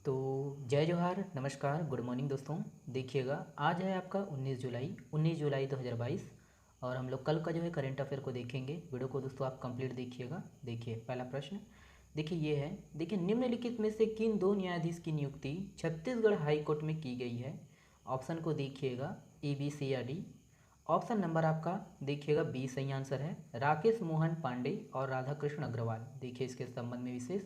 तो जय जोहार, नमस्कार, गुड मॉर्निंग दोस्तों। देखिएगा, आज है आपका 19 जुलाई 2022 और हम लोग कल का जो है करंट अफेयर को देखेंगे। वीडियो को दोस्तों आप कंप्लीट देखिएगा। देखिए पहला प्रश्न, देखिए ये है। देखिए, निम्नलिखित में से किन दो न्यायाधीश की नियुक्ति छत्तीसगढ़ हाई कोर्ट में की गई है? ऑप्शन को देखिएगा, ए बी सी या डी। ऑप्शन नंबर आपका देखिएगा बी सही आंसर है, राकेश मोहन पांडे और राधाकृष्ण अग्रवाल। देखिए इसके संबंध में विशेष,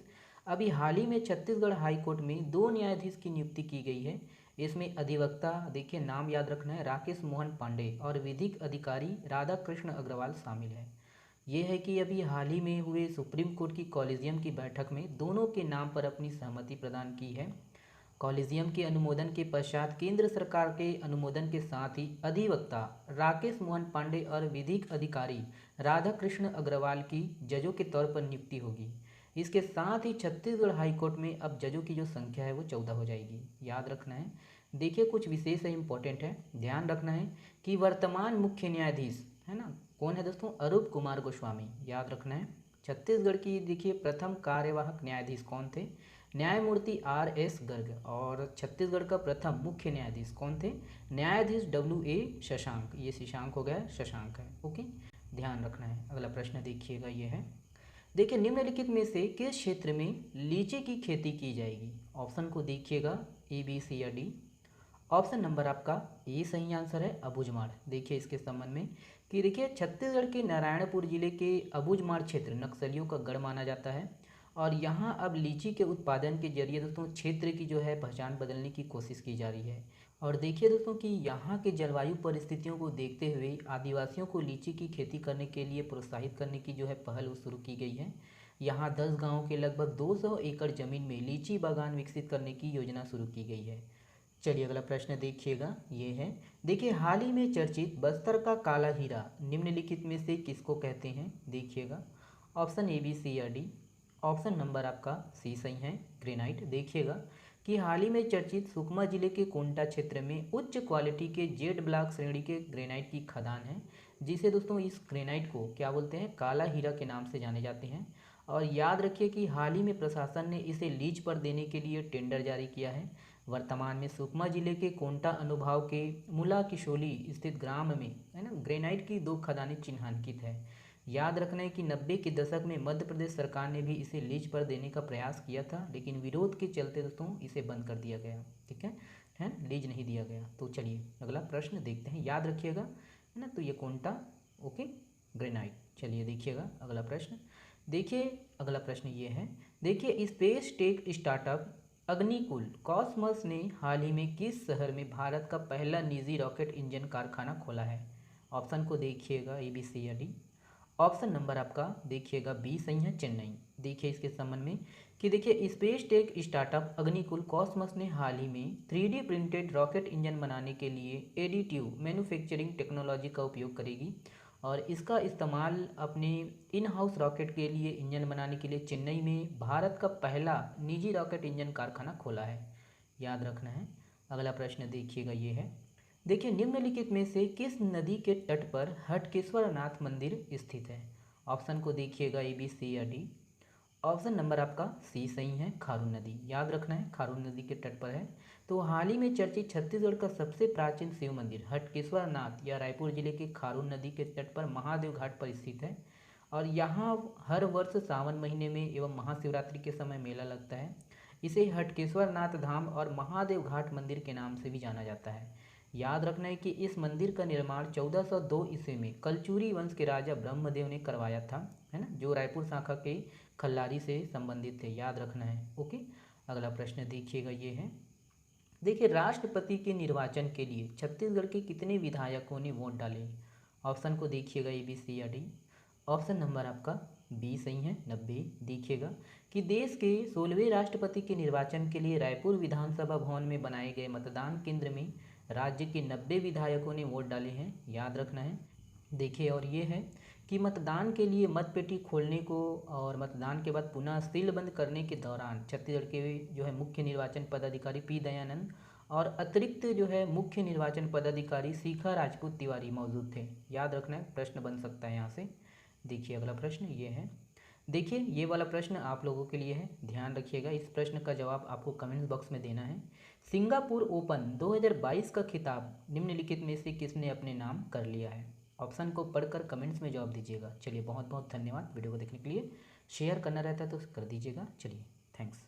अभी हाल ही में छत्तीसगढ़ हाई कोर्ट में दो न्यायाधीश की नियुक्ति की गई है। इसमें अधिवक्ता, देखिए नाम याद रखना है, राकेश मोहन पांडे और विधिक अधिकारी राधाकृष्ण अग्रवाल शामिल है। ये है कि अभी हाल ही में हुए सुप्रीम कोर्ट की कॉलेजियम की बैठक में दोनों के नाम पर अपनी सहमति प्रदान की है। कॉलेजियम के अनुमोदन के पश्चात केंद्र सरकार के अनुमोदन के साथ ही अधिवक्ता राकेश मोहन पांडे और विधिक अधिकारी राधाकृष्ण अग्रवाल की जजों के तौर पर नियुक्ति होगी। इसके साथ ही छत्तीसगढ़ हाईकोर्ट में अब जजों की जो संख्या है वो 14 हो जाएगी। याद रखना है, देखिए कुछ विशेष है, इंपॉर्टेंट है, ध्यान रखना है कि वर्तमान मुख्य न्यायाधीश है ना, कौन है दोस्तों? अरूप कुमार गोस्वामी। याद रखना है, छत्तीसगढ़ की देखिए प्रथम कार्यवाहक न्यायाधीश कौन थे? न्यायमूर्ति आर एस गर्ग। और छत्तीसगढ़ का प्रथम मुख्य न्यायाधीश कौन थे? न्यायाधीश डब्ल्यू ए शशांक। ये शशांक हो गया, शशांक है। ओके, ध्यान रखना है। अगला प्रश्न देखिएगा, ये है। देखिए, निम्नलिखित में से किस क्षेत्र में लीची की खेती की जाएगी? ऑप्शन को देखिएगा, ए बी सी या डी। ऑप्शन नंबर आपका ए सही आंसर है, अबूझमाड़। देखिए इसके संबंध में कि देखिए छत्तीसगढ़ के नारायणपुर जिले के अबूझमाड़ क्षेत्र नक्सलियों का गढ़ माना जाता है और यहाँ अब लीची के उत्पादन के जरिए दोस्तों क्षेत्र की जो है पहचान बदलने की कोशिश की जा रही है। और देखिए दोस्तों कि यहाँ के जलवायु परिस्थितियों को देखते हुए आदिवासियों को लीची की खेती करने के लिए प्रोत्साहित करने की जो है पहल वो शुरू की गई है। यहाँ 10 गाँव के लगभग 200 एकड़ जमीन में लीची बागान विकसित करने की योजना शुरू की गई है। चलिए अगला प्रश्न देखिएगा, ये है। देखिए, हाल ही में चर्चित बस्तर का काला हीरा निम्नलिखित में से किसको कहते हैं? देखिएगा, ऑप्शन ए बी सी या डी। ऑप्शन नंबर आपका सी सही है, ग्रेनाइट। देखिएगा कि हाल ही में चर्चित सुकमा जिले के कोंटा क्षेत्र में उच्च क्वालिटी के जेड ब्लॉक श्रेणी के ग्रेनाइट की खदान है, जिसे दोस्तों इस ग्रेनाइट को क्या बोलते हैं? काला हीरा के नाम से जाने जाते हैं। और याद रखिए कि हाल ही में प्रशासन ने इसे लीज पर देने के लिए टेंडर जारी किया है। वर्तमान में सुकमा जिले के कोंटा अनुभाग के मुला किशोली स्थित ग्राम में है ना ग्रेनाइट की 2 खदानें चिन्हांकित है। याद रखना है कि 90 के दशक में मध्य प्रदेश सरकार ने भी इसे लीज पर देने का प्रयास किया था, लेकिन विरोध के चलते दोस्तों इसे बंद कर दिया गया। ठीक है, लीज नहीं दिया गया। तो चलिए अगला प्रश्न देखते हैं, याद रखिएगा है ना। तो ये कोंटा, ओके, ग्रेनाइट। चलिए देखिएगा अगला प्रश्न। देखिए अगला प्रश्न ये है। देखिए, space tech startup Agnikul cosmos ने हाल ही में किस शहर में भारत का पहला निजी रॉकेट इंजन कारखाना खोला है? ऑप्शन को देखिएगा, ए बी सी या डी। ऑप्शन नंबर आपका देखिएगा बी सही है, चेन्नई। देखिए इसके संबंध में कि देखिए space tech startup Agnikul cosmos ने हाल ही में 3D प्रिंटेड रॉकेट इंजन बनाने के लिए एडिटिव मैन्युफैक्चरिंग टेक्नोलॉजी का उपयोग करेगी और इसका इस्तेमाल अपने इन हाउस रॉकेट के लिए इंजन बनाने के लिए चेन्नई में भारत का पहला निजी रॉकेट इंजन कारखाना खोला है। याद रखना है। अगला प्रश्न देखिएगा, ये है। देखिए, निम्नलिखित में से किस नदी के तट पर हटकेश्वर नाथ मंदिर स्थित है? ऑप्शन को देखिएगा, ए बी सी या डी। ऑप्शन नंबर आपका सी सही है, खारून नदी। याद रखना है, खारून नदी के तट पर है। तो हाल ही में चर्चित छत्तीसगढ़ का सबसे प्राचीन शिव मंदिर हटकेश्वर नाथ या रायपुर जिले के खारून नदी के तट पर महादेव घाट पर स्थित है और यहाँ हर वर्ष सावन महीने में एवं महाशिवरात्रि के समय मेला लगता है। इसे हटकेश्वर नाथ धाम और महादेव घाट मंदिर के नाम से भी जाना जाता है। याद रखना है कि इस मंदिर का निर्माण 1402 ईस्वी में कलचुरी वंश के राजा ब्रह्मदेव ने करवाया था, है ना, जो रायपुर शाखा के खल्लारी से संबंधित थे। याद रखना है। ओके, अगला प्रश्न देखिएगा, ये है। देखिए, राष्ट्रपति के निर्वाचन के लिए छत्तीसगढ़ के कितने विधायकों ने वोट डाले? ऑप्शन को देखिएगा, ए बी सी या डी। ऑप्शन नंबर आपका बी सही है, 90। देखिएगा कि देश के 16वें राष्ट्रपति के निर्वाचन के लिए रायपुर विधानसभा भवन में बनाए गए मतदान केंद्र में राज्य के 90 विधायकों ने वोट डाले हैं। याद रखना है। देखिए, और ये है कि मतदान के लिए मतपेटी खोलने को और मतदान के बाद पुनः सीलबंद करने के दौरान छत्तीसगढ़ के जो है मुख्य निर्वाचन पदाधिकारी पी दयानंद और अतिरिक्त जो है मुख्य निर्वाचन पदाधिकारी शिखा राजपूत तिवारी मौजूद थे। याद रखना है, प्रश्न बन सकता है यहाँ से। देखिए अगला प्रश्न ये है। देखिए ये वाला प्रश्न आप लोगों के लिए है, ध्यान रखिएगा। इस प्रश्न का जवाब आपको कमेंट्स बॉक्स में देना है। सिंगापुर ओपन 2022 का खिताब निम्नलिखित में से किसने अपने नाम कर लिया है? ऑप्शन को पढ़कर कमेंट्स में जवाब दीजिएगा। चलिए बहुत बहुत धन्यवाद वीडियो को देखने के लिए। शेयर करना रहता है तो कर दीजिएगा। चलिए थैंक्स।